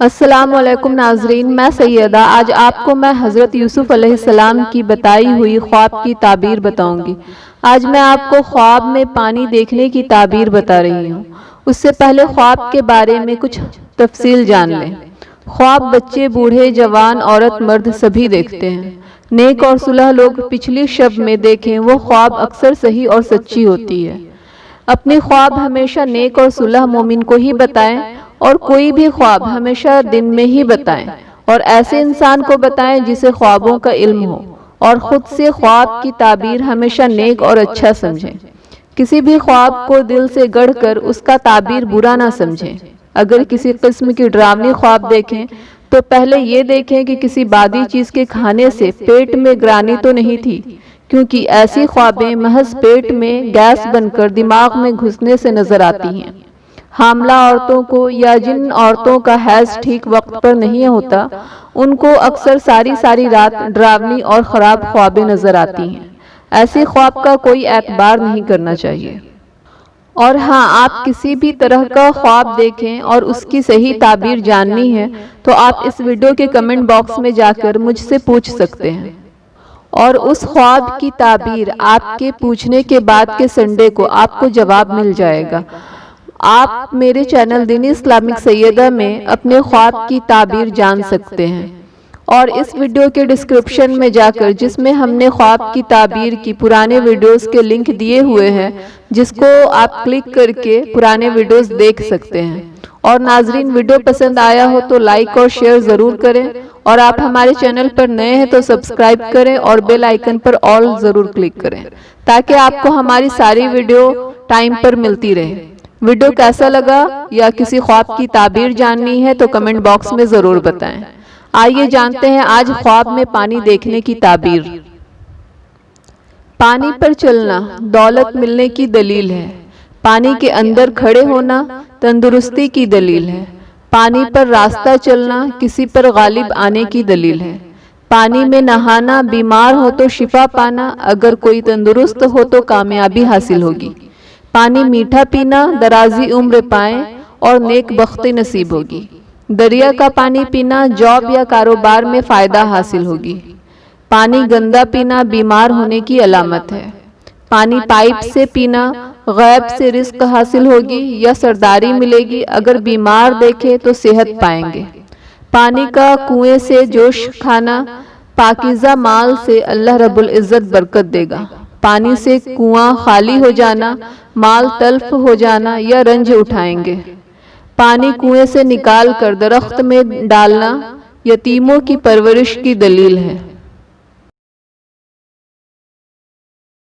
السلام علیکم ناظرین، میں سیدہ آج آپ کو میں حضرت یوسف علیہ السلام کی بتائی ہوئی خواب کی تعبیر بتاؤں گی۔ آج میں آپ کو خواب میں پانی دیکھنے کی تعبیر بتا رہی ہوں۔ اس سے پہلے خواب کے بارے میں کچھ تفصیل جان لیں۔ خواب بچے، بوڑھے، جوان، عورت، مرد سبھی دیکھتے ہیں۔ نیک اور صالح لوگ پچھلی شب میں دیکھیں وہ خواب اکثر صحیح اور سچی ہوتی ہے۔ اپنی خواب ہمیشہ نیک اور صالح مومن کو ہی بتائیں اور کوئی بھی خواب ہمیشہ دن میں ہی بتائیں اور ایسے انسان کو بتائیں جسے خوابوں کا علم ہو، اور خود سے خواب کی تعبیر ہمیشہ نیک اور اچھا سمجھیں۔ کسی بھی خواب کو دل سے گڑھ کر اس کا تعبیر برا نہ سمجھیں۔ اگر کسی قسم کی ڈراؤنی خواب دیکھیں تو پہلے یہ دیکھیں کہ کسی بادی چیز کے کھانے سے پیٹ میں گرانی تو نہیں تھی، کیونکہ ایسی خوابیں محض پیٹ میں گیس بن کر دماغ میں گھسنے سے نظر آتی ہیں۔ حاملہ عورتوں کو یا جن عورتوں کا حیض ٹھیک وقت پر نہیں ہوتا، ان کو اکثر ساری رات ڈراؤنی اور خراب خوابیں نظر آتی ہیں۔ ایسی خواب کا کوئی اعتبار نہیں کرنا چاہیے۔ اور ہاں، آپ کسی بھی طرح کا خواب دیکھیں اور اس کی صحیح تعبیر جاننی ہے تو آپ اس ویڈیو کے کمنٹ باکس میں جا کر مجھ سے پوچھ سکتے ہیں، اور اس خواب کی تعبیر آپ کے پوچھنے کے بعد کے سنڈے کو آپ کو جواب مل جائے گا۔ آپ میرے چینل دینی اسلامک سیدہ میں اپنے خواب کی تعبیر جان سکتے ہیں، اور اس ویڈیو کے ڈسکرپشن میں جا کر جس میں ہم نے خواب کی تعبیر کی پرانے ویڈیوز کے لنک دیے ہوئے ہیں، جس کو آپ کلک کر کے پرانے ویڈیوز دیکھ سکتے ہیں۔ اور ناظرین، ویڈیو پسند آیا ہو تو لائک اور شیئر ضرور کریں، اور آپ ہمارے چینل پر نئے ہیں تو سبسکرائب کریں اور بیل آئیکن پر آل ضرور کلک کریں تاکہ آپ کو ہماری ساری ویڈیو ٹائم پر ملتی رہے۔ ویڈیو کیسا لگا یا کسی خواب کی تعبیر جاننی ہے تو کمنٹ باکس میں ضرور بتائیں۔ آئیے جانتے ہیں آج خواب میں پانی دیکھنے کی تعبیر۔ پانی پر چلنا دولت ملنے کی دلیل ہے۔ پانی کے اندر کھڑے ہونا تندرستی کی دلیل ہے۔ پانی پر راستہ چلنا کسی پر غالب آنے کی دلیل ہے۔ پانی میں نہانا بیمار ہو تو شفا پانا، اگر کوئی تندرست ہو تو کامیابی حاصل ہوگی۔ پانی میٹھا پینا درازی عمر پائیں اور نیک بختی نصیب ہوگی۔ دریا کا پانی پینا جاب یا کاروبار میں فائدہ حاصل ہوگی۔ پانی گندا پینا بیمار ہونے کی علامت ہے۔ پانی پائپ سے پینا غیب سے رزق حاصل ہوگی یا سرداری ملے گی، اگر بیمار دیکھے تو صحت پائیں گے۔ پانی کا کنویں سے جوش کھانا پاکیزہ مال سے اللہ رب العزت برکت دے گا۔ پانی سے کنواں خالی ہو جانا مال تلف ہو جانا یا رنج اٹھائیں گے۔ پانی کنویں سے نکال کر درخت میں ڈالنا یتیموں کی پرورش کی دلیل ہے۔